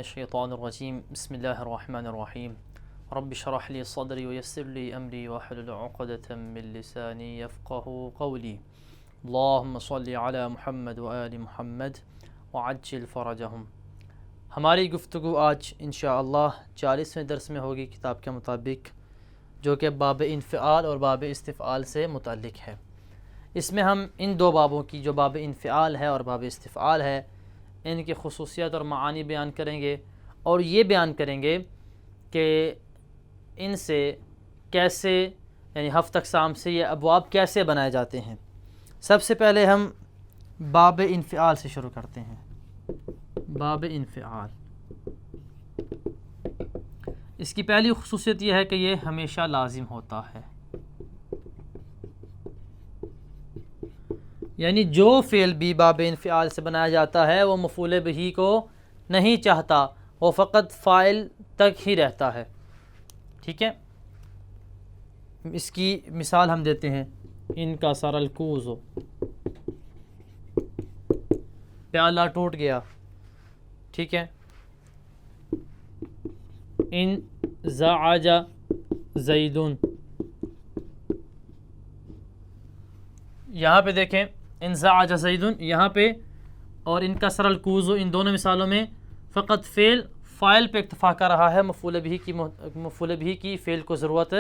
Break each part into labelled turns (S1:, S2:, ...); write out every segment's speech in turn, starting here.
S1: मिनश्शैतानिर्रजीम बिस्मिल्लाहिर्रहमानिर्रहीम रब्बि इश्रह ली सदरी वयस्सिर ली अमरी वहलुल उक़दतम मिन लिसानी यफ़क़हू क़ौली अल्लाहुम्मा सल्लि अला मुहम्मद व आलि मुहम्मद वअज्जिल फ़रजहुम। हमारी गुफ्तगू आज इंशाअल्लाह 40वें दर्स में होगी किताब के मुताबिक, जो कि बाब इन्फ़िआल और बाब इस्तिफ़आल से मुताल्लिक़ है। इसमें हम इन दो बाबों की, जो बाब इन्फ़िआल है और बाब इस्तिफ़आल है, इनकी ख़ुसूसियत और मानी बयान करेंगे और ये बयान करेंगे कि इनसे कैसे, यानी हफ़्त अक़साम से ये अबवाब कैसे बनाए जाते हैं। सबसे पहले हम बाब इन्फ़िआल से शुरू करते हैं। बाब इन्फ़िआल, इसकी पहली ख़ुसूसियत यह है कि ये हमेशा लाजिम होता है, यानी जो फ़ेल भी बाब इन्फ़िआल से बनाया जाता है वो मफ़ूल बिही को नहीं चाहता, वो फ़कत फ़ाइल तक ही रहता है। ठीक है, इसकी मिसाल हम देते हैं। इनका सरल कूज़ो, प्याला टूट गया। ठीक है, इन ज़ाअजा ज़ैदुन, यहाँ पे देखें इन ज़ाअजा ज़ैदुन यहाँ पे, और इनका सरल कूज़ो, इन दोनों मिसालों में फ़कत फ़ेल फ़ाइल पे इक्तफ़ा कर रहा है, मफ़ूल बिही की फ़ेल को ज़रूरत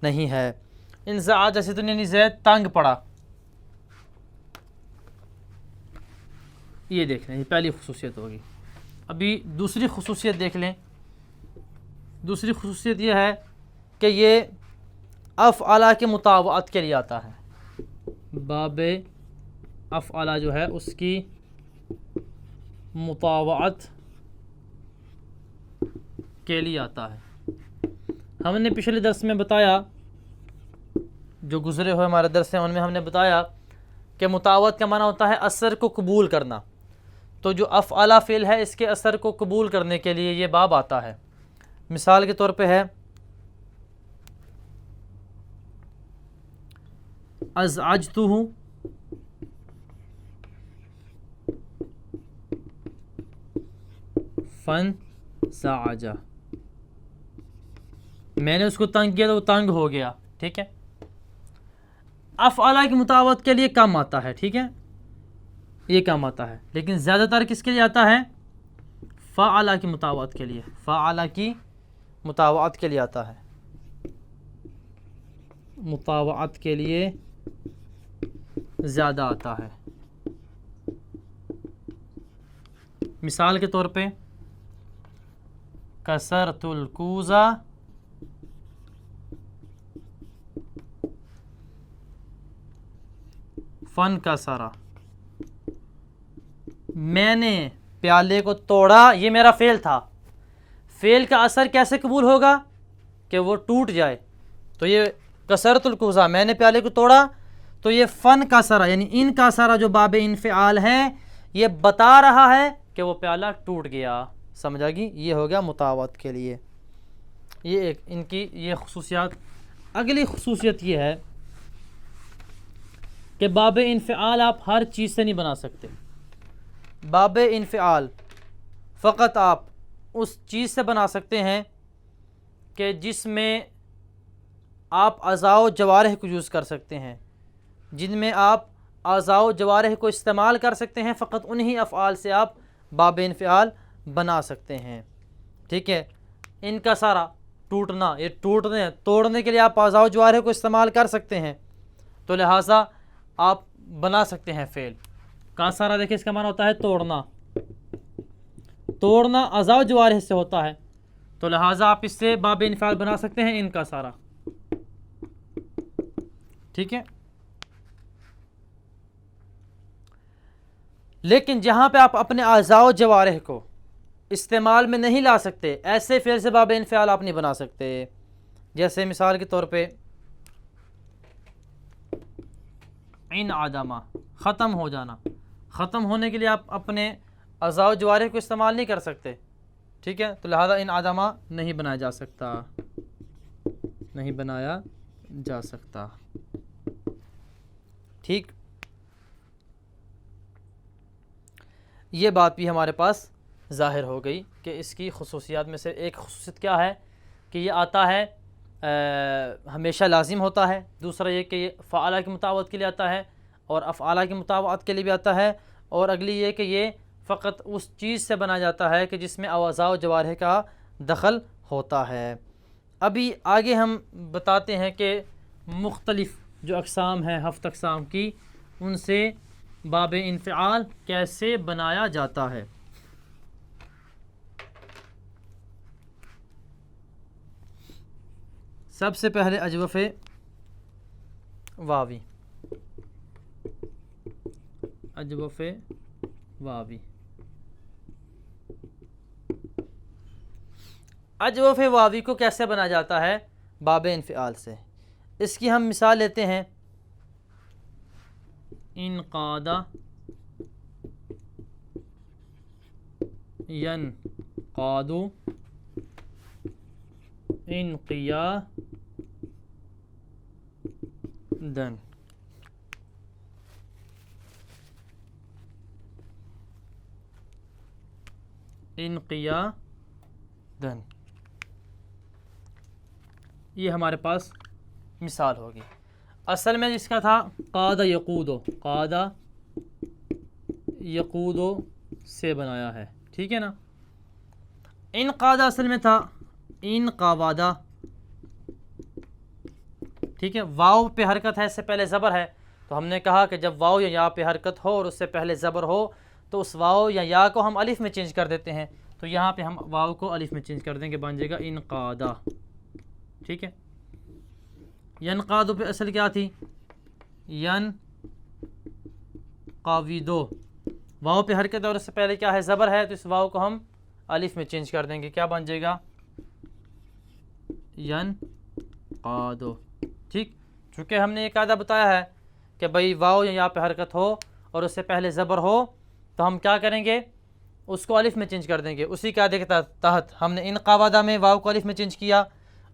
S1: नहीं है। इन ज़ाअजा ज़ैदुन यानी ज़ैद तंग पड़ा, ये देख लें, ये पहली ख़ुसूसियत होगी। अभी दूसरी ख़ुसूसियत देख लें। दूसरी ख़ुसूसियत यह है कि ये अफ़अला के मुतावअत के लिए आता है। बाब अफ़अला जो है उसकी मुतावअत के लिए आता है। हमने पिछले दर्स में बताया, जो गुज़रे हुए हमारे दर्स हैं उनमें हमने बताया कि मुतावअत का माना होता है असर को कबूल करना। तो जो अफ़अला फ़ेल है, इसके असर को कबूल करने के लिए ये बाब आता है। मिसाल के तौर पे है अज़अजतुहु, फन ज़अजा, मैंने उसको तंग किया तो वो तंग हो गया। ठीक है, अफ़अला की मुतावत के लिए कम आता है। ठीक है, ये कम आता है, लेकिन ज़्यादातर किसके लिए आता है? फ़अला की मुतावत के लिए, फ़अला की मुतावत के लिए आता है, मुतावत के लिए ज़्यादा आता है। मिसाल के तौर पे कसरतुल कूज़ा फन कसरा, मैंने प्याले को तोड़ा, ये मेरा फ़ेल था। फ़ेल का असर कैसे कबूल होगा? कि वो टूट जाए। तो ये कसरतुल कूज़ा, मैंने प्याले को तोड़ा, तो ये फ़न कसरा यानी इन कसरा जो बाब इन्फ़िआल है, ये बता रहा है कि वो प्याला टूट गया। समझ आ गई? ये हो गया मुतावत के लिए। ये एक इनकी ये ख़ुसूसियत। अगली ख़ुसूसियत ये है कि बाब इन्फ़िआल आप हर चीज़ से नहीं बना सकते। बाब इन्फ़िआल फ़कत आप उस चीज़ से बना सकते हैं कि जिसमें आप अज़ाओ जवारिह को यूज़ कर सकते हैं, जिनमें आप अज़ाओ जवारिह को इस्तेमाल कर सकते हैं। फ़कत उन्हीं अफ़आल से आप बाब इन्फ़िआल बना सकते हैं। ठीक है, इनका सारा टूटना, ये टूटने तोड़ने के लिए आप अज़ाओ जवारिह को इस्तेमाल कर सकते हैं, तो लिहाजा आप बना सकते हैं फ़ेल का सारा। देखिए, इसका माना होता है तोड़ना, तोड़ना अज़ाओ जवारिह से होता है, तो लिहाजा आप इससे बाब इन्फ़िआल बना सकते हैं इनका सारा। ठीक है, लेकिन जहाँ पे आप अपने अज़ाओ जवारिह को इस्तेमाल में नहीं ला सकते, ऐसे फ़ेल से बाब इन्फ़िआल आप नहीं बना सकते। जैसे मिसाल के तौर पे इन आदमा, ख़त्म हो जाना, ख़त्म होने के लिए आप अपने अज़ाओ जवारिह को इस्तेमाल नहीं कर सकते। ठीक है, तो लिहाजा इन आदमा नहीं बनाया जा सकता, नहीं बनाया जा सकता। ठीक, ये बात भी हमारे पास ज़ाहिर हो गई कि इसकी खुसूसियात में से एक खुसूसियत क्या है कि ये आता है हमेशा लाजिम होता है। दूसरा ये कि ये फ़आला की मुतावत के लिए आता है और अफ़आला की मुतावत के लिए भी आता है। और अगली ये कि ये फ़कत उस चीज़ से बना जाता है कि जिसमें अवाज़ा व जवारह का दखल होता है। अभी आगे हम बताते हैं कि मुख्तलिफ़ जो अक़साम हैं, हफ़्त अक़साम की, उनसे बाब इन्फ़िआल कैसे बनाया जाता है। सबसे पहले अजवफ़े वावी, अजवफ़े वावी। अजवफ़े वावी को कैसे बनाया जाता है बाब इन्फ़िआल से, इसकी हम मिसाल लेते हैं। इनक़ादा यनक़ादु इनक़ियादन। इनक़ियादन, ये हमारे पास मिसाल होगी। असल में जिसका था क़ादा यक़ूदो, क़ादा यक़ूदो से बनाया है, ठीक है ना। इनक़ादा असल में था इनक़ावादा, ठीक है। वाव पे हरकत है, इससे पहले ज़बर है, तो हमने कहा कि जब वाव या या पे हरकत हो और उससे पहले ज़बर हो तो उस वाव या या को हम अलिफ में चेंज कर देते हैं। तो यहाँ पे हम वाव को अलिफ में चेंज कर देंगे, बन जाएगा इनक़ादा, ठीक है। यनक़ादो पे असल क्या थी, यन क़ाविदो, वाव पे हरकत है और उससे पहले क्या है, ज़बर है, तो इस वाव को हम अलिफ में चेंज कर देंगे, क्या बन जाएगा, यनक़ादो, ठीक। चूँकि हमने ये कायदा बताया है कि भाई वाव या पे हरकत हो और उससे पहले ज़बर हो तो हम क्या करेंगे, उसको अलिफ में चेंज कर देंगे। उसी कायदे के तहत हमने इनक़ावादा में वाव को अलिफ में चेंज किया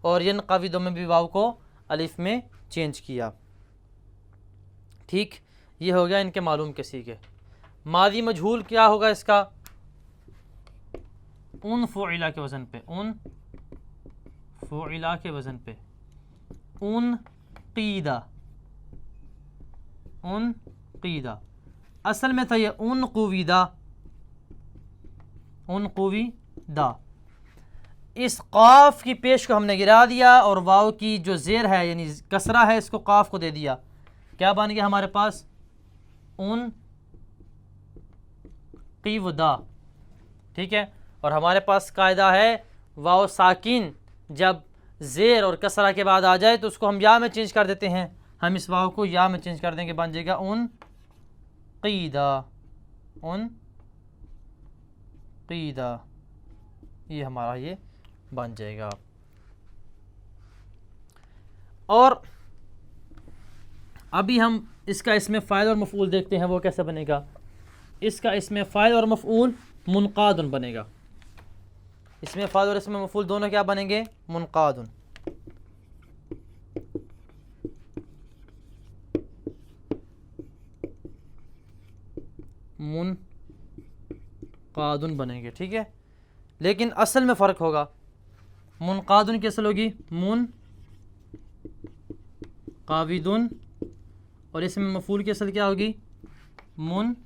S1: और यनक़ाविदो में भी वाव को अलिफ में चेंज किया, ठीक। ये हो गया इनके मालूम के सीगे। मादी मजहूल क्या होगा इसका, उन फ़ुइला के वज़न पे, उन फ़ुइला के वज़न पे, उन क़ीदा, उन क़ीदा। असल में था ये उन क़ुवीदा, उन क़ुवीदा। इस क़ाफ की पेश को हमने गिरा दिया और वाव की जो ज़ेर है यानी कसरा है इसको क़ाफ को दे दिया, क्या बन गया हमारे पास, उन क़ीवदा, ठीक है। और हमारे पास कायदा है वाव साकिन जब ज़ेर और कसरा के बाद आ जाए तो उसको हम या में चेंज कर देते हैं। हम इस वाव को या में चेंज कर देंगे, बन जाएगा उन क़ीदा, उन क़ीदा, ये हमारा ये बन जाएगा। और अभी हम इसका इसमें फ़ाइल और मफ़ऊल देखते हैं वो कैसे बनेगा। इसका इसमें फ़ाइल और मफ़ऊल मुनक़ादुन बनेगा। इसमें फ़ाइल और इसमें मफ़ऊल दोनों क्या बनेंगे, मुनक़ादुन। मुनक़ादुन बनेंगे, ठीक है। लेकिन असल में फ़र्क होगा, मुनक़ादुन की असल होगी मुनक़ाविदुन और इसमें मफ़ऊल की असल क्या होगी, मुनक़ावादुन।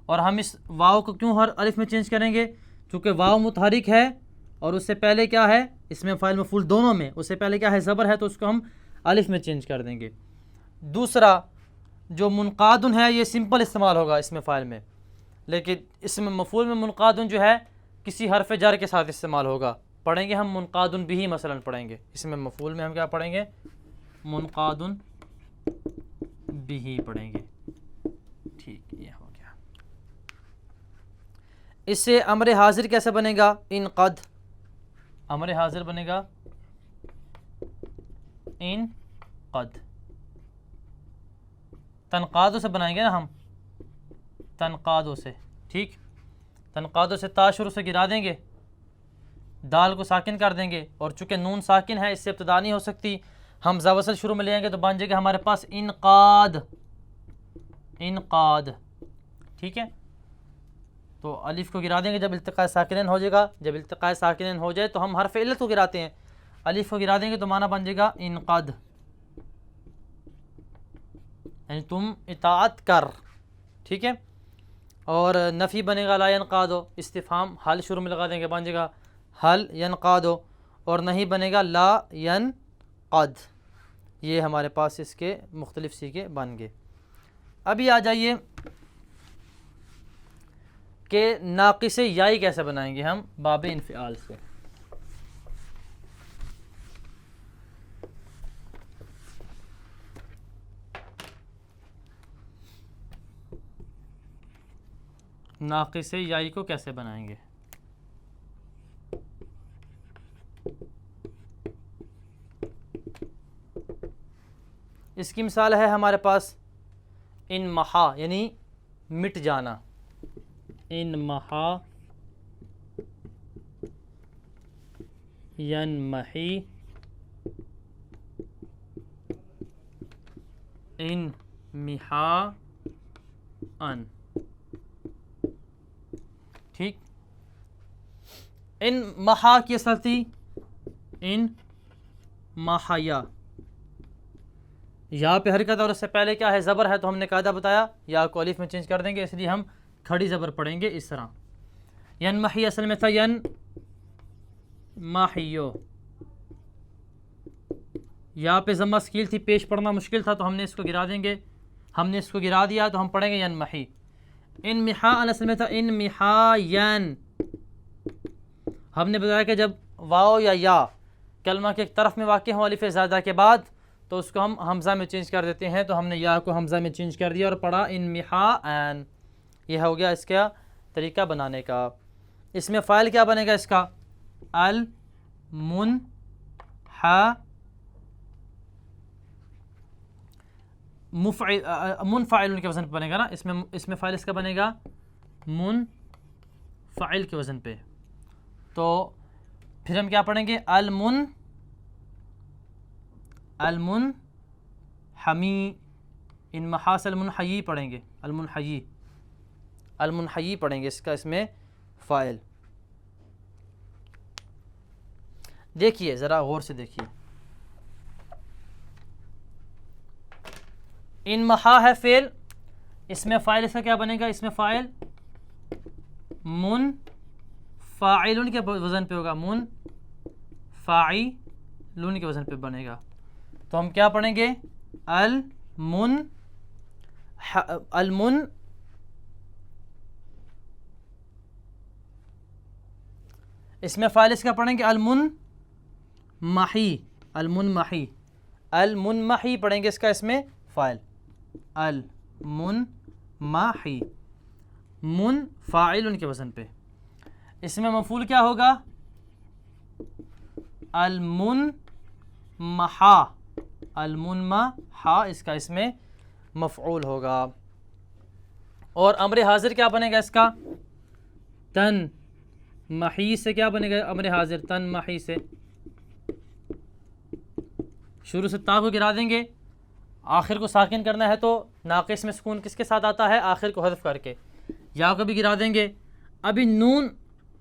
S1: और हम इस वाव को क्यों हर अलिफ में चेंज करेंगे, चूँकि वाव मुतहरिक है और उससे पहले क्या है, इसमें फ़ाइल मफ़ऊल दोनों में उससे पहले क्या है, ज़बर है, तो उसको हम अलिफ में चेंज कर देंगे। दूसरा जो मुनक़ादुन है ये सिंपल इस्तेमाल होगा इसमें फ़ाइल में, लेकिन इसमें मफ़ऊल में मुनक़ादुन जो है किसी हरफ जर के साथ इस्तेमाल होगा। पढ़ेंगे हम मुनक़ादुन बिही मसलन पढ़ेंगे, इसमें मफ़ऊल में हम क्या पढ़ेंगे, मुनक़ादुन बिही पढ़ेंगे, ठीक। ये हो गया। इससे अमर हाजिर कैसे बनेगा, इनक़द, अमर हाजिर बनेगा इनक़द। तनक़ादों से बनाएंगे ना हम, तनक़ादों से, ठीक। तनक़ादों से ता शुरू से गिरा देंगे, दाल को साकिन कर देंगे और चूँकि नून साकिन है इससे इब्तिदा नहीं हो सकती, हम ज़वसल शुरू में लेंगे तो बन जाएगा हमारे पास इनक़ाद, इनक़ाद, ठीक है। तो अलिफ को गिरा देंगे जब इल्तिक़ाए साकिनैन हो जाएगा। जब इल्तिक़ाए साकिनैन हो जाए तो हम हर्फ इल्लत को गिराते हैं, अलिफ को गिरा देंगे तो माना बन जाएगा इनक़द, यानी तुम इताअत कर। ठीक है। और नफ़ी बनेगा ला यनक़ादो, इस्तिफ़हाम हल शुरू में लगा देंगे, बन जाएगा हल यनक़ादो। और नहीं बनेगा ला यनक़द। ये हमारे पास इसके मुख्तलिफ सीखे बन गए। अभी आ जाइए कि नाक़िस याई कैसे बनाएंगे हम बाब इन्फ़िआल से। नाक़िस याई को कैसे बनाएंगे? इसकी मिसाल है हमारे पास इन महा, यानी मिट जाना। इन महा यनमही, इन मिहा अन। ठीक। इन महा की असल थी इन महाया। यहाँ पे हरकत और उससे पहले क्या है, ज़बर है, तो हमने कायदा बताया या को अलिफ में चेंज कर देंगे, इसलिए हम खड़ी ज़बर पढ़ेंगे इस तरह। यन मही असल में था यन माहियो। यहाँ पे ज़म्मा स्कील थी, पेश पढ़ना मुश्किल था, तो हमने इसको गिरा देंगे। हमने इसको गिरा दिया तो हम पढ़ेंगे यन मही। इन मिहा असल में था इन मिहायन। हमने बताया कि जब वाओ या कलमा के एक तरफ में वाक़ हो अलिफ ज़ादा के बाद, तो उसको हम हमज़ा में चेंज कर देते हैं। तो हमने या को हमज़ा में चेंज कर दिया और पढ़ा इन मिहाअन। यह हो गया इसका तरीका बनाने का। इसमें फ़ाइल क्या बनेगा इसका? अल मुन हा मुनफ़ाइल के वज़न पे बनेगा ना। इसमें फ़ाइल इसका बनेगा मुनफ़ाइल के वज़न पे। तो फिर हम क्या पढ़ेंगे? अलमुन हमी। इन महास अलमुनहयी पढ़ेंगे, अलमुनहयी पढ़ेंगे इसका, इसमें फ़ाइल। देखिए ज़रा गौर से देखिए, इन महा है फ़ेल, इसमें फ़ाइल इसका क्या बनेगा? इसमें फ़ाइल मुन फ़ाइलुन के वज़न पे होगा, मुन फ़ाइलुन के वज़न पे बनेगा। तो हम क्या पढ़ेंगे? अलमुन इसमें फ़ाइल इसका पढ़ेंगे अलमुन माही, अलमुन माही पढ़ेंगे इसका, इसमें फ़ाइल अलमुन माही, मुन फ़ाइल उनके वज़न पे। इसमें मफ़ूल क्या होगा? अलमुन महा, इसका इसमें मफ़ऊल होगा। और अम्र हाजिर क्या बनेगा इसका? तन मही से क्या बनेगा अम्र हाजिर? तन मही से शुरू से ता को गिरा देंगे, आखिर को साकिन करना है तो नाक़िस में सुकून किसके साथ आता है? आखिर को हज़फ करके। या को भी गिरा देंगे। अभी नून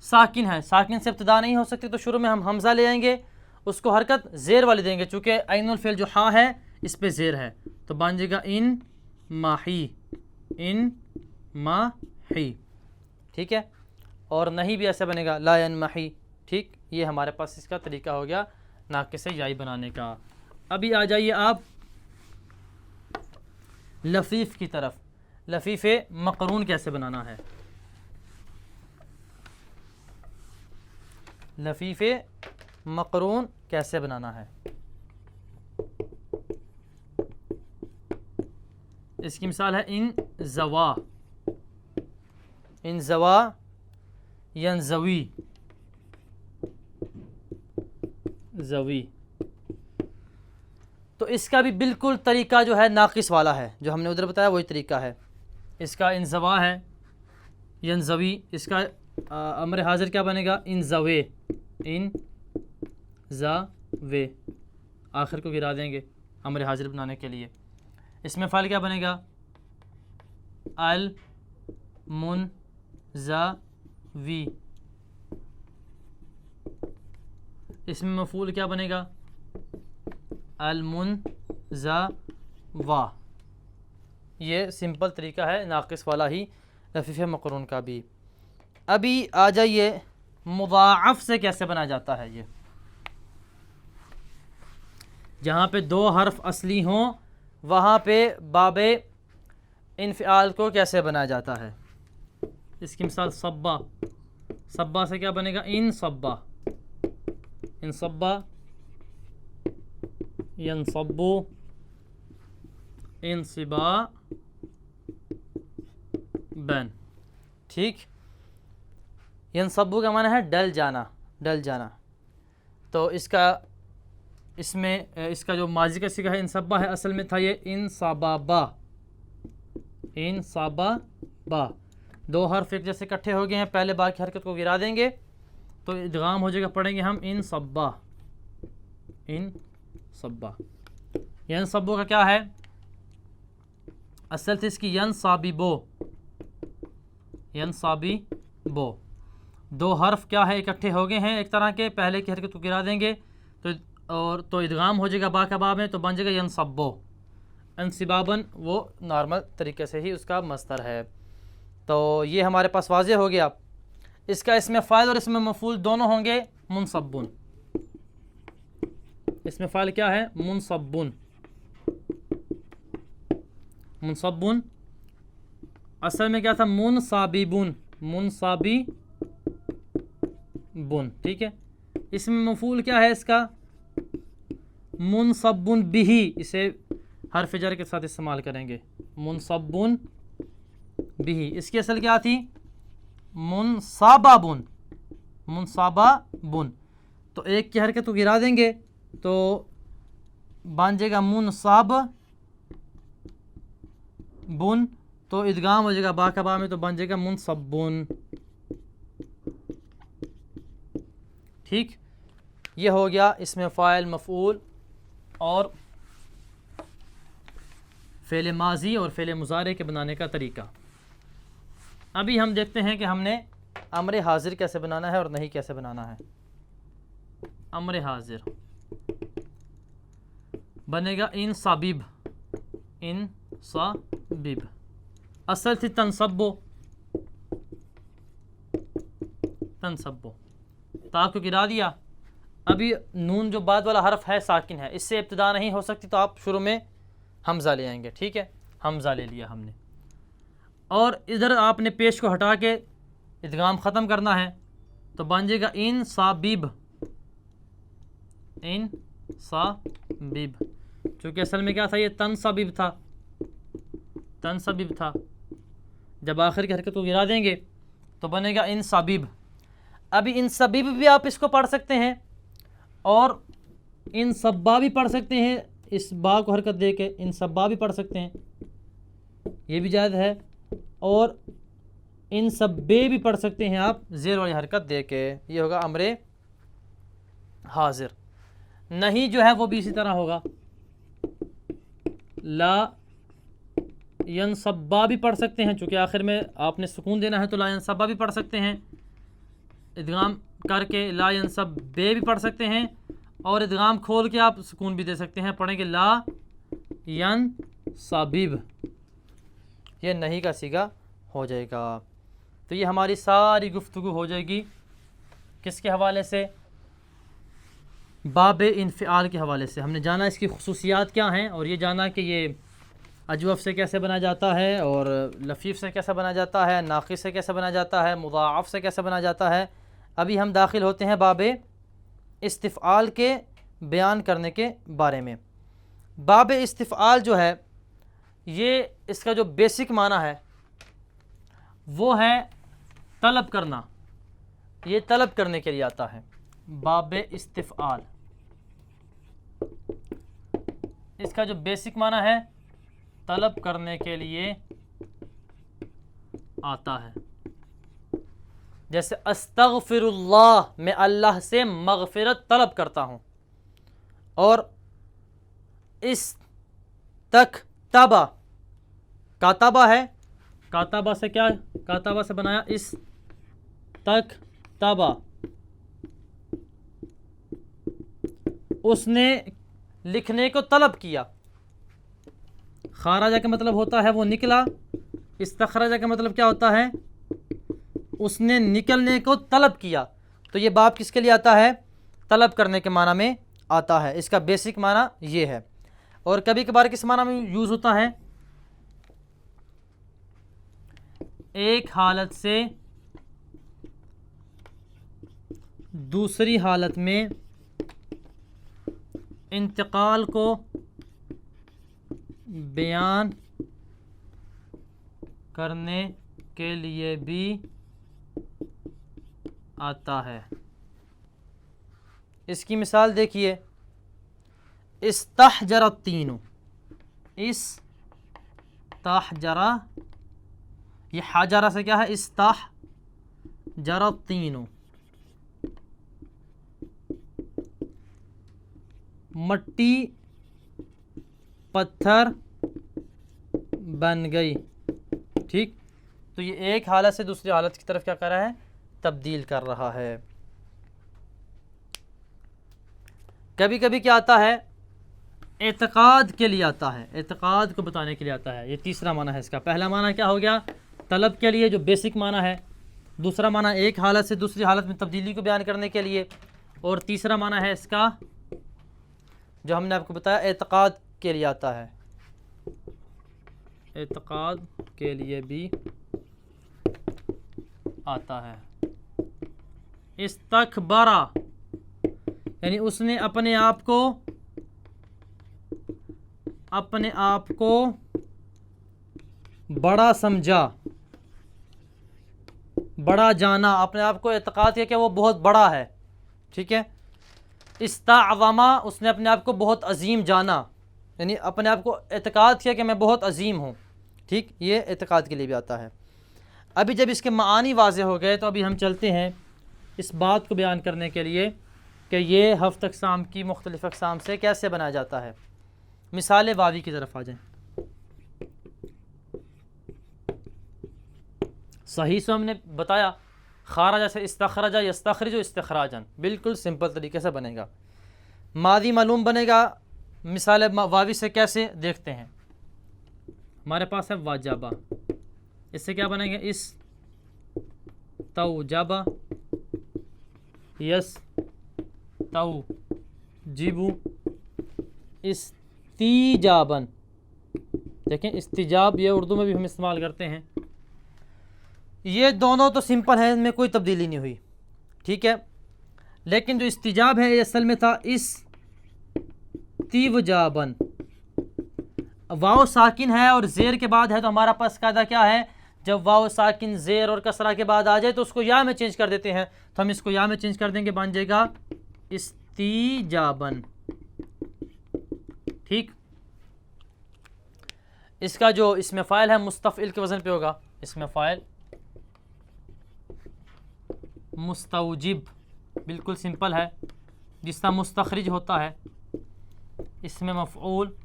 S1: साकिन है, साकिन से इब्तिदा नहीं हो सकती, तो शुरू में हम हमज़ा ले आएंगे, उसको हरकत ज़ेर वाली देंगे, चूँकि ऐनुल फ़ेल जो हाँ है इस पे ज़ेर है, तो बन जाएगा इन माही। ठीक है। और नहीं भी ऐसा बनेगा ला यनमही। ठीक। ये हमारे पास इसका तरीका हो गया नाक़िस याई बनाने का। अभी आ जाइए आप लफ़ीफ़ की तरफ। लफ़ीफ़ मक़रून कैसे बनाना है? लफ़ीफ़ मक़रून कैसे बनाना है? इसकी मिसाल है इन ज़वा यनज़वी, तो इसका भी बिल्कुल तरीका जो है नाक़िस वाला है, जो हमने उधर बताया वही तरीका है। इसका इन ज़वा है यनज़वी, इसका अम्र हाजिर क्या बनेगा? इन ज़वे, आखिर को गिरा देंगे अम्र हाजिर बनाने के लिए। इसमें फ़ाइल क्या बनेगा? अल मुन वी, इसमें मफूल क्या बनेगा? अल-मुनज़वा। ये सिंपल तरीका है नाक़िस वाला ही लफ़ीफ़ मक़रून का भी। अभी आ जाइए मुज़ाअफ़ से कैसे बना जाता है। ये जहाँ पे दो हर्फ असली हों वहाँ पे बाबे इन्फ़िआल को कैसे बनाया जाता है। इसकी मिसाल सब्बा, सब्बा से क्या बनेगा? इन सब्बा, इन सब्बा, यनसब्बु, इनसिबा बन। ठीक, यनसब्बु का माना है डल जाना, डल जाना। तो इसका जो माजी का सिगा है इनसब्बा है, असल में था ये इनसाबाबा, इनसाबाबा। दो हर्फ एक जैसे इकट्ठे हो गए हैं, पहले बा की हरकत को गिरा देंगे तो इदगाम हो जाएगा। पढ़ेंगे हम इन सब्बा, इन सब्बा। यन सब्बो का क्या है? असल थी इसकी यन साबिबो, यन साबिबो। दो हर्फ क्या है? इकट्ठे हो गए हैं एक तरह के, पहले की हरकत को गिरा देंगे तो इदगाम हो जाएगा बा का बा में, तो बन जाएगा यन सब्बो। अनसिबाबन वो नॉर्मल तरीके से ही उसका मस्तर है। तो ये हमारे पास वाज़े हो गया। इसका इसमें फ़ाइल और इसमें मफूल दोनों होंगे मुनसब्बुन। इसमें फ़ाइल क्या है? मुनसब्बुन, मुनसब्बुन। असल में क्या था? मुनसाबिबुन, मुनसाबिबुन। ठीक है, इसमें मफूल क्या है इसका? मुनसब्बुन बिही। इसे हर्फ जर के साथ इस्तेमाल करेंगे, मुनसब्बुन बिही। इसकी असल क्या थी? मुनसाबाबुन, मुनसाबाबुन। तो एक की हरकत को गिरा देंगे तो बन जाएगा मुनसाब बुन, तो इदगाम हो जाएगा बा का बा में, तो बन जाएगा मुनसब्बुन। ठीक, ये हो गया इसमें फ़ाइल, मफ़ऊल और फ़ेल माज़ी और फ़ेल मुज़ारे के बनाने का तरीका। अभी हम देखते हैं कि हमने अम्र हाजिर कैसे बनाना है और नहीं कैसे बनाना है। अम्र हाजिर बनेगा इन साबिब, इन साबिब। असल थी तनसब्बो, तनसब्बो। ता को गिरा दिया। अभी नून जो बाद वाला हरफ है साकिन है, इससे इब्तिदा नहीं हो सकती, तो आप शुरू में हमज़ा ले आएंगे। ठीक है, हमज़ा ले लिया हमने, और इधर आपने पेश को हटा के इदगाम ख़त्म करना है, तो बन जाएगा इन साबिब, इन साबिब। चूँकि असल में क्या था? ये तनसबिब था, तनसबिब था। जब आखिर की हरकत को गिरा देंगे तो बनेगा इन साबिब। अभी इन सबिब भी आप इसको पढ़ सकते हैं और इन सब्बा भी पढ़ सकते हैं, इस बा को हरकत दे के इन सब्बा भी पढ़ सकते हैं, ये भी जायज़ है। और इन सब्बे भी पढ़ सकते हैं आप ज़ेर वाली हरकत दे के, ये होगा अम्रे हाजिर। नहीं जो है वो भी इसी तरह होगा, ला यनसब्बा भी पढ़ सकते हैं, चूँकि आखिर में आपने सुकून देना है तो ला यनसब्बा भी पढ़ सकते हैं, इदगाम करके ला यनसब्बे भी पढ़ सकते हैं, और इदगाम खोल के आप सुकून भी दे सकते हैं, पढ़ेंगे ला यनसबिब। ये नहीं का सीगा हो जाएगा। तो ये हमारी सारी गुफ्तगू हो जाएगी किसके हवाले से? बाब इन्फ़िआल के हवाले से। हमने जाना इसकी खुसूसियात क्या हैं, और ये जाना कि ये अजवफ़ से कैसे बना जाता है, और लफ़ीफ़ से कैसे बना जाता है, नाक़िस से कैसे बना जाता है, मुज़ाअफ़ से कैसे बना जाता है। अभी हम दाखिल होते हैं बाब इस्तिफ़आल के बयान करने के बारे में। बाब इस्तिफ़आल जो है, ये इसका जो बेसिक माना है वो है तलब करना। ये तलब करने के लिए आता है बाब इस्तिफ़आल। इसका जो बेसिक माना है तलब करने के लिए आता है। जैसे अस्तग़फिरुल्लाह, मैं अल्लाह से मग़फ़िरत तलब करता हूँ। और इस तक तबा, कातबा है काताबा से क्या, काताबा से बनाया इस तक ताबा, उसने लिखने को तलब किया। खाराजा का मतलब होता है वो निकला, इस्तखराजा का मतलब क्या होता है, उसने निकलने को तलब किया। तो ये बाब किसके लिए आता है, तलब करने के माना में आता है। इसका बेसिक माना ये है। और कभी कभार किस माना में यूज़ होता है, एक हालत से दूसरी हालत में इंतकाल को बयान करने के लिए भी आता है। इसकी मिसाल देखिए, इस्तहजरा तीनों, इस्तहजरा, ये हाजरा से क्या है, इस्तहजरा तीनों, मट्टी पत्थर बन गई। ठीक, तो ये एक हालत से दूसरी हालत की तरफ क्या कर रहा है, तब्दील कर रहा है। कभी कभी क्या आता है, एतकाद के लिए आता है, एतकाद को बताने के लिए आता है। ये तीसरा माना है इसका। पहला माना क्या हो गया, तलब के लिए जो बेसिक माना है। दूसरा माना एक हालत से दूसरी हालत में तब्दीली को बयान करने के लिए। और तीसरा माना है इसका जो हमने आपको बताया, एतकाद के लिए आता है, एतकाद के लिए भी आता है। इस्तकबरा यानी उसने अपने आप को बड़ा समझा, बड़ा जाना, अपने आप को एतकाद किया कि वो बहुत बड़ा है। ठीक है। इस्ताअज़मा, उसने अपने आप को बहुत अजीम जाना, यानी अपने आप को एतकाद किया कि मैं बहुत अजीम हूँ। ठीक, ये एतकाद के लिए भी आता है। अभी जब इसके मानी वाज़े हो गए तो अभी हम चलते हैं इस बात को बयान करने के लिए कि ये हफ्त अक़साम की मुख्तलिफ़ अक़साम से कैसे बनाया जाता है। मिसाल वावी की तरफ आ जाएं। सही से हमने बताया, खारजा से इस्तखरजा, यस्तखरिजु इस्तखराजन, बिल्कुल सिंपल तरीके से बनेगा। मादी मालूम बनेगा, मिसाल वावी से कैसे देखते हैं। हमारे पास है वाजबा, इससे क्या बनेंगे, इस तौजबा, यस तौ जिबू, इस्तीजाबन। देखें इस्तिजाब ये उर्दू में भी हम इस्तेमाल करते हैं। ये दोनों तो सिंपल है, इनमें कोई तब्दीली नहीं हुई। ठीक है, लेकिन जो इस्तिजाब है ये असल में था इस तीवजाबन। वाव साकिन है और ज़ेर के बाद है, तो हमारा पास कायदा क्या है, जब वाव साकिन ज़ेर और कसरा के बाद आ जाए तो उसको या में चेंज कर देते हैं। तो हम इसको या में चेंज कर देंगे, बन जाएगा इस्तीजाबन। ठीक, इसका जो इसमें फ़ाइल है मुस्तफ़िल के वज़न पे होगा। इसमें फ़ाइल मुस्तौजिब, बिल्कुल सिंपल है। जिसका मुस्तखरिज होता है, इसमें मफ़ऊल,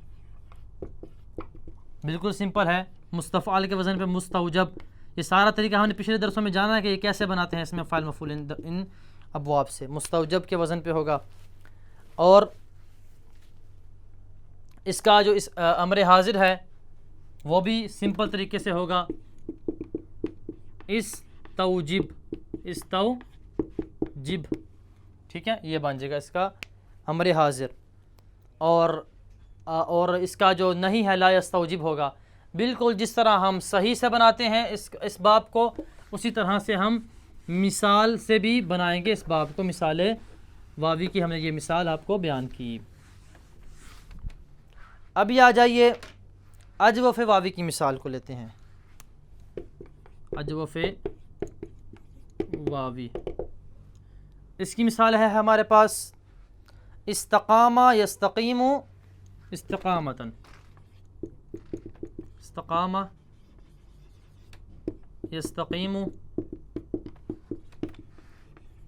S1: बिल्कुल सिंपल है। मुस्तफ़ाल के वज़न पे मुस्तौजब। ये सारा तरीका हमने पिछले दरसों में जाना है कि ये कैसे बनाते हैं। इसमें फ़ाइल मफ़ऊल इन अबवाब से मुस्तौजब के वज़न पे होगा। और इसका जो इस अमर हाजिर है वो भी सिंपल तरीके से होगा, इस तौजिब, इस तौजिब। ठीक है, ये बन जाएगा इसका अमर हाजिर। और इसका जो नहीं है ला यस्तौजिब होगा। बिल्कुल जिस तरह हम सही से बनाते हैं इस बाब को, उसी तरह से हम मिसाल से भी बनाएंगे इस बाब को। मिसाल वावी की हमने ये मिसाल आपको बयान की। अभी आ जाइए अजवफ़ वावी की मिसाल को लेते हैं। अजवफ़ वावी, इसकी मिसाल है हमारे पास इस्तकामा यस्तकीमु इस्तकामतन, इस्तकामा यस्तकीमु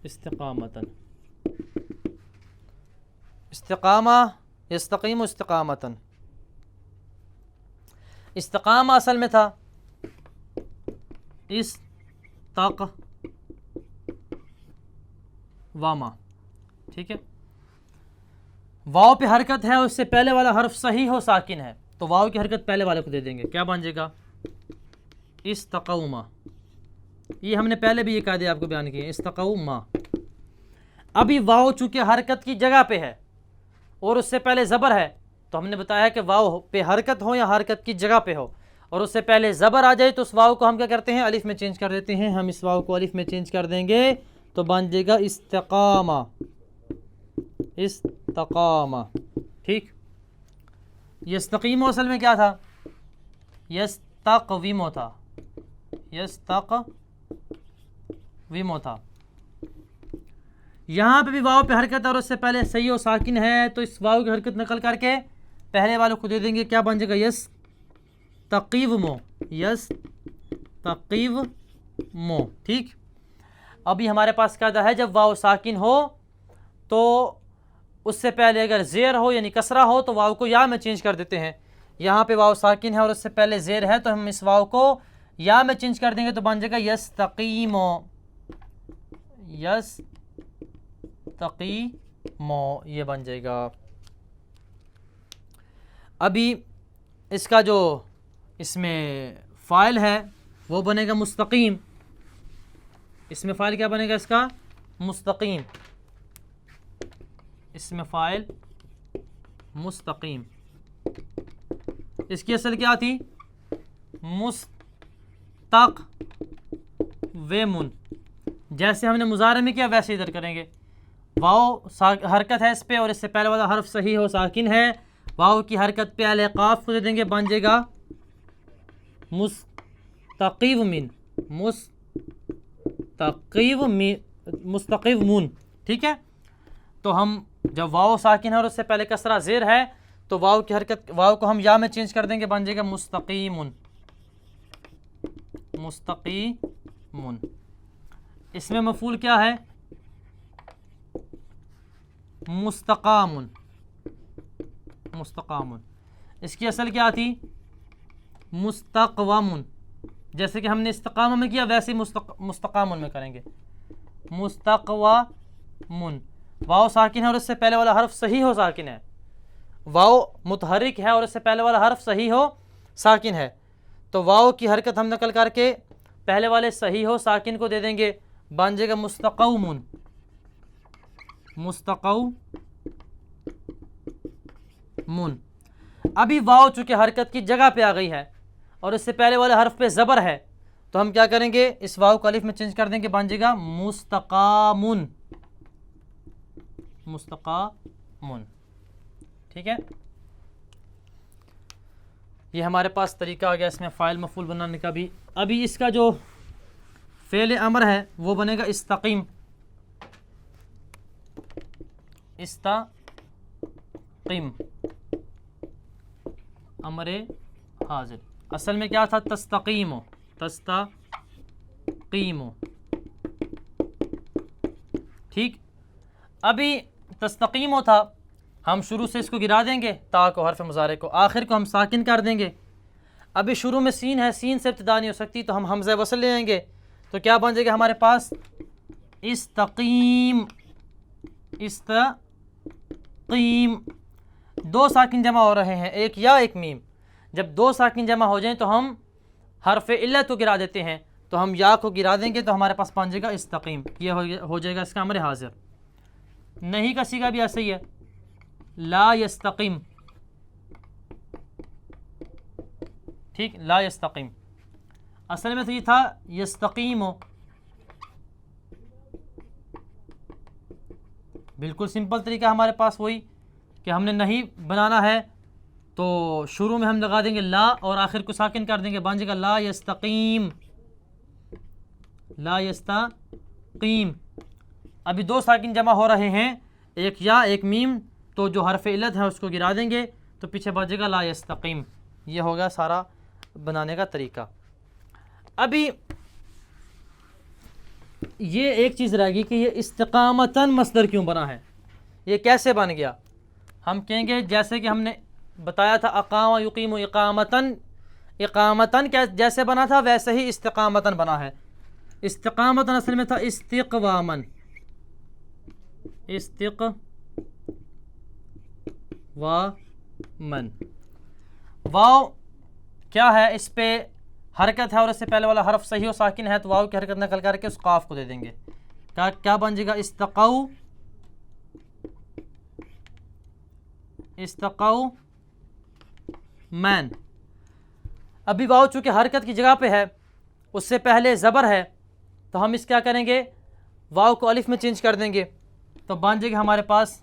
S1: इस्तकामतन, इस्तकामा यस्तकीमु इस्तकामतन। इस्तकामा असल में था इस तक वामा। ठीक है, वाव पे हरकत है, उससे पहले वाला हर्फ सही हो साकिन है, तो वाव की हरकत पहले वाले को दे देंगे, क्या बन जाएगा? इस्तक़ौमा। ये हमने पहले भी ये कायदे आपको बयान किए, इस्तक़ौमा। अभी वाव चूंकि हरकत की जगह पे है और उससे पहले ज़बर है, तो हमने बताया कि वाव पे हरकत हो या हरकत की जगह पे हो और उससे पहले ज़बर आ जाए तो उस वाव को हम क्या करते हैं? अलिफ में चेंज कर देते हैं। हम इस वाव को अलिफ में चेंज कर देंगे तो बन जाएगा इस्तक़ामा, इस्तक़ामा। ठीक, यस्तक़ीम असल में क्या था? यस्तक़वीम था, यस्तक़वीम था। यहाँ पे भी वाव पे हरकत और उससे पहले सही और साकिन है, तो इस वाव की हरकत नकल करके पहले वालों को दे देंगे, क्या बन जाएगा? यस्तक़ीवमो, यस्तक़ीवमो। ठीक, अभी हमारे पास कायदा है जब वाव साकिन हो तो उससे पहले अगर ज़ेर हो यानी कसरा हो तो वाव को या में चेंज कर देते हैं। यहाँ पे वाव साकिन है और उससे पहले ज़ेर है तो हम इस वाव को या में चेंज कर देंगे तो बन जाएगा यस्तक़ीमो, यस्तक़ीमो, ये बन जाएगा। अभी इसका जो इसमें फ़ाइल है वो बनेगा मुस्तक़ीम। इसमें फ़ाइल क्या बनेगा इसका? मुस्तक़ीम। इसमें फ़ाइल मुस्तक़ीम। इसकी असल क्या थी? मुस्तक़वेमुन। जैसे हमने मुज़ारे में किया वैसे इधर करेंगे। वाव हरकत है इस पे और इससे पहले वाला हर्फ सही हो साकिन है, वाव की हरकत पे अले क़ाफ को दे देंगे, बन जाएगा मुस्तक़ीवमिन, मुस्तक़ीवमुन। ठीक है, तो हम जब वाव साकिन है और उससे पहले कसरा ज़ेर है तो वाव की हरकत, वाव को हम या में चेंज कर देंगे, बन जाएगा मुस्तक़ीमुन, मुस्तक़ीमुन। इसमें मफ़ूल क्या है? मुस्तक़ामुन, मुस्तक़ामुन। इसकी असल क्या थी? मुस्तक़वामुन। जैसे कि हमने इस्तक़ामा में किया वैसे ही मुस्तक़ामुन में करेंगे, मुस्तक़वामुन। वाव साकिन है और इससे पहले वाला हर्फ सही हो साकिन है, वाव मुतहरिक है और इससे पहले वाला हर्फ सही हो साकिन है, तो वाव की हरकत हम नकल करके पहले वाले सही हो साकिन को दे देंगे, बन जाएगा मुस्तक़ौमुन, मुस्तक़ौमुन। अभी वाव चूँकि हरकत की जगह पे आ गई है और इससे पहले वाले हर्फ पे ज़बर है तो हम क्या करेंगे? इस वाव को अलिफ में चेंज कर देंगे, बन जाएगा मुस्तक़ामुन, मुस्तक़ामुन। ठीक है, ये हमारे पास तरीका आ गया इसमें फ़ाइल मफ़ूल बनाने का भी। अभी इसका जो फ़ेल अमर है वो बनेगा इस्तक़ीम, इस्तक़ीम, अमरे हाजिर। असल में क्या था? तस्तक़ीमो, तस्तक़ीमो। ठीक, अभी तस्तक़ीमो था, हम शुरू से इसको गिरा देंगे ता को, हर्फ मुज़ारे को, आखिर को हम साकिन कर देंगे। अभी शुरू में सीन है, सीन से इब्तिदा नहीं हो सकती तो हम हमज़ा वसल ले आएंगे, तो क्या बन जाएगा हमारे पास? इस्तक़ीम, इस्तक़ीम। दो साकिन जमा हो रहे हैं, एक या एक मीम। जब दो साकिन जमा हो जाएं तो हम हर्फ इल्लत को गिरा देते हैं, तो हम या को गिरा देंगे तो हमारे पास बन जाएगा इस्तक़ीम। ये हो जाएगा इसका अमर हाजिर। नहीं का सीगा भी ऐसा ही है, ला यस्तक़ीम। ठीक, ला यस्तक़ीम। असल में तो ये था यस्तक़ीमो। बिल्कुल सिंपल तरीका हमारे पास वही कि हमने नहीं बनाना है तो शुरू में हम लगा देंगे ला और आखिर को साकिन कर देंगे, बन जाएगा ला यस्तक़ीम, ला यस्तक़ीम। अभी दो साकिन जमा हो रहे हैं, एक या एक मीम, तो जो हरफ इल्लत है उसको गिरा देंगे तो पीछे बचेगा ला यस्तक़ीम। ये होगा सारा बनाने का तरीका। अभी ये एक चीज़ रहेगी कि ये इस्तिक़ामतन मस्दर क्यों बना है, ये कैसे बन गया? हम कहेंगे जैसे कि हमने बताया था अक़ाम युक़ीमु इक़ामतन, इकामतन क्या जैसे बना था वैसे ही इस्तिकामतन बना है। इस्तिकामतन असल में था इस्तिकवामन, इस्तिकवामन। वाव क्या है, इस पे हरकत है और इससे पहले वाला हरफ सही और साकिन है, तो वाव की हरकत नकल करके उस काफ को दे देंगे। क्या क्या बन जाएगा, इस्तकाउ, इस्तकाउ मैन। अभी वाव चूंकि हरकत की जगह पे है, उससे पहले ज़बर है, तो हम इस क्या करेंगे, वाव को अलिफ में चेंज कर देंगे, तो बन जाएगा हमारे पास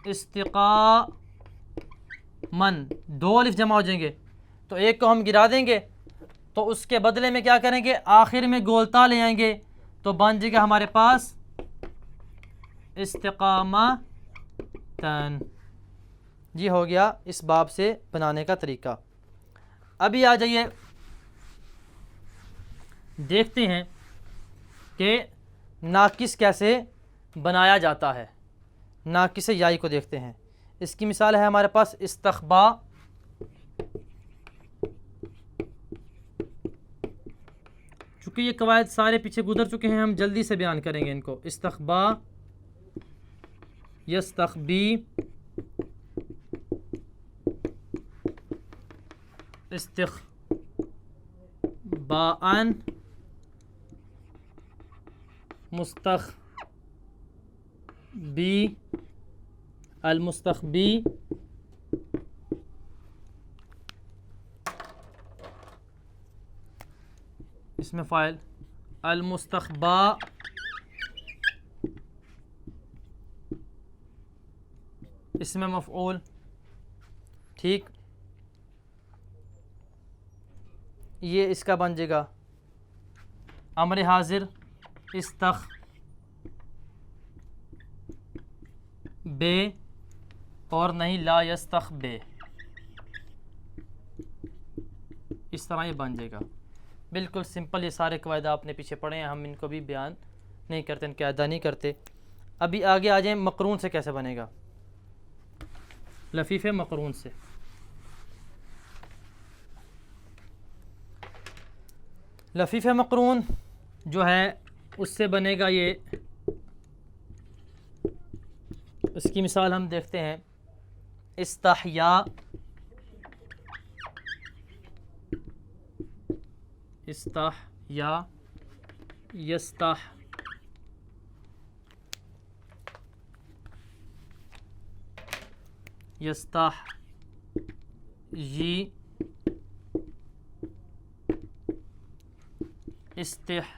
S1: इस्तिकामन। दो अलिफ जमा हो जाएंगे, तो एक को हम गिरा देंगे, तो उसके बदले में क्या करेंगे, आखिर में गोलता ले आएंगे, तो बन जाएगा हमारे पास इस्तिकामतन। जी हो गया इस बाब से बनाने का तरीका। अभी आ जाइए देखते हैं कि नाकिस कैसे बनाया जाता है। नाकिस याई को देखते हैं। इसकी मिसाल है हमारे पास इस्तखबा, चूँकि ये कवायद सारे पीछे गुजर चुके हैं, हम जल्दी से बयान करेंगे इनको। इस्तखबा, यस्तखबी, इस्तखबाअन, मुस्तखबी, अलमुस्तखबी, इसमें फ़ाइल, अलमुस्तखबा, इसमें मफ़ऊल। ठीक, ये इसका बन जाएगा अमर हाजिर, इस्तख बे, और नहीं ला यस्तख बे, इस तरह ये बन जाएगा। बिल्कुल सिंपल, ये सारे कवायद आपने पीछे पढ़े हैं, हम इनको भी बयान नहीं करते, इनकी अदा नहीं करते। अभी आगे आ जाए मकरून से कैसे बनेगा, लफीफ़े मकरून से। लफीफ़े मकरून जो है उससे बनेगा ये, उसकी मिसाल हम देखते हैं, इस्तहया, इस्तहया, यस्तह, यस्तह यी, इस्तिहयाअन।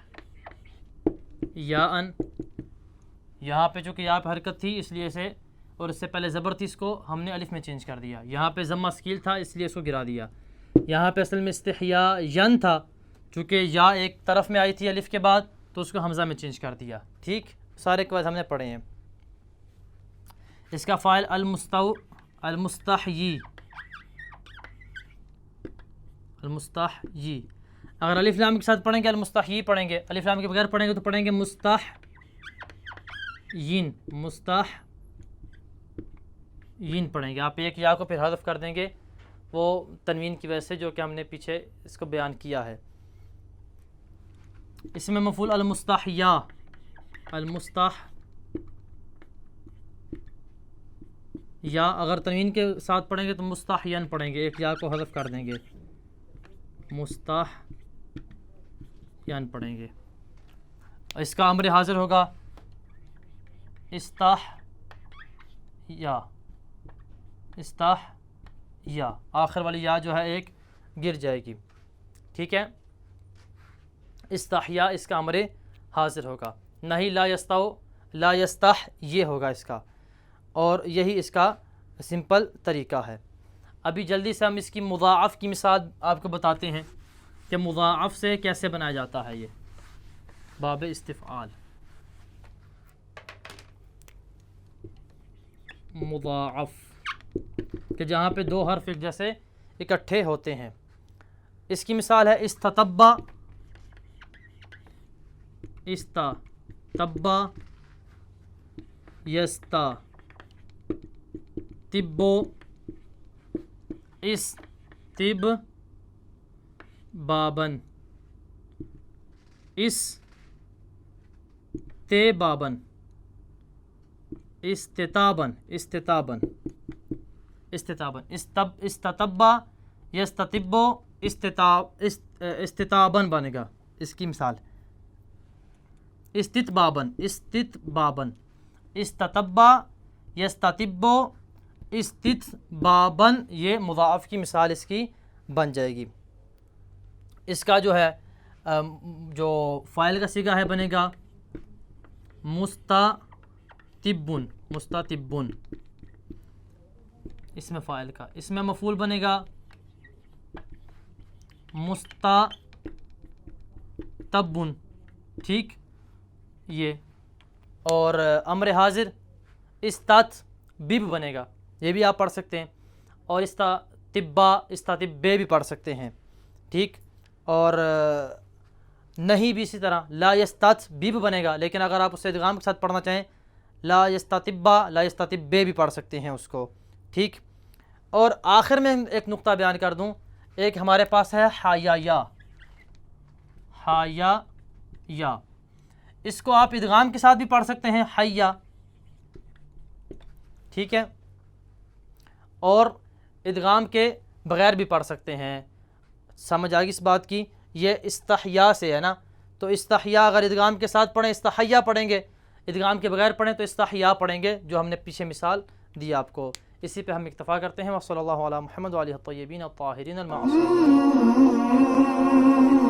S1: यहाँ पे चूँकि यहाँ पे हरकत थी इसलिए इसे, और इससे पहले ज़बर थी, इसको हमने अलिफ में चेंज कर दिया। यहाँ पे ज़म्मा स्कील था इसलिए इसको गिरा दिया। यहाँ पे असल में इस्तिहयायन था, चूँकि या एक तरफ में आई थी अलिफ के बाद, तो उसको हमज़ा में चेंज कर दिया। ठीक, सारे के बाद हमने पढ़े हैं। इसका फ़ाइल अलमुस्तहयी, अलमुस्तहयी। अगर अलिफ लाम के साथ पढ़ेंगे अलमुस्तहयी पढ़ेंगे, अलिफ लाम के बगैर पढ़ेंगे तो पढ़ेंगे मुस्तहयीन, मुस्तहयीन पढ़ेंगे। आप एक या को फिर हज़फ कर देंगे, वो तनवीन की वजह से, जो कि हमने पीछे इसको बयान किया है। इसमें मफ़ूल अलमुस्तहया, अलमुस्तहया। अगर तनवीन के साथ पढ़ेंगे तो मुस्तहयन पढ़ेंगे, एक या को हज़फ कर देंगे, मुस्तहयन पढ़ेंगे। इसका अम्र हाजिर होगा इस्तहया, इस्तहया, आखिर वाली या जो है एक गिर जाएगी। ठीक है, इस्तहया इसका अम्र हाजिर होगा। नहीं ला यस्ताओ, ला यस्ताह ये होगा इसका, और यही इसका सिंपल तरीका है। अभी जल्दी से हम इसकी मुज़ाअफ़ की मिसाल आपको बताते हैं कि मुज़ाअफ़ से कैसे बनाया जाता है। ये बाब इस्तिफ़आल, मुज़ाअफ़ कि जहाँ पे दो हर्फ एक जैसे इकट्ठे होते हैं। इसकी मिसाल है इस्ततब्बा, इस्ततब्बा, यस्ततिब्बो, इस्तिबतान, बाबन, इस ते बाबन, इस्तिताबन, इस्तिताबन, इस्तिताबन, इस्ततब्बा, यस्ततिब्बो, इस्तिताबन बनेगा। इसकी मिसाल इस्तितबाबन, इस्तितबाबन, इस्ततब्बा, यस्ततिब्बो, इस्तितबाबन, ये मुज़ाअफ़ की मिसाल इसकी बन जाएगी। इसका जो है जो फ़ाइल का सीगा है बनेगा मुस्तातिब्बुन, मुस्तातिब्बुन, इसमें फ़ाइल का। इसमें मफ़ूल बनेगा मुस्तातब्बुन, ठीक ये। और अम्र हाजिर इस्तातबिब बनेगा, ये भी आप पढ़ सकते हैं। और इस्तातिब्बा, इस्तातिब्बे भी पढ़ सकते हैं, ठीक। और नहीं भी इसी तरह ला यस्तातबिब बनेगा, लेकिन अगर आप उससे इदगाम के साथ पढ़ना चाहें ला यस्तातिब्बा, ला यस्तातिब्बे भी पढ़ सकते हैं उसको, ठीक। और आखिर में एक नुक्ता बयान कर दूं, एक हमारे पास है हाया, हाया, इसको आप इदगाम के साथ भी पढ़ सकते हैं हैया, ठीक है। और इदगाम के बग़ैर भी पढ़ सकते हैं। समझ आ गई इस बात की। ये इस्तहया से है ना, तो इस्तहया अगर इदगाम के साथ पढ़ें इस्तहया पढ़ेंगे, इदगाम के बगैर पढ़ें तो इस्तहया पढ़ेंगे, जो हमने पीछे मिसाल दी आपको। इसी पे हम इक्तफ़ा करते हैं। वसल्लल्लाहु अला मुहम्मद व आलिहि त्तय्यबीन अत्ताहिरीन अल मासूमीन।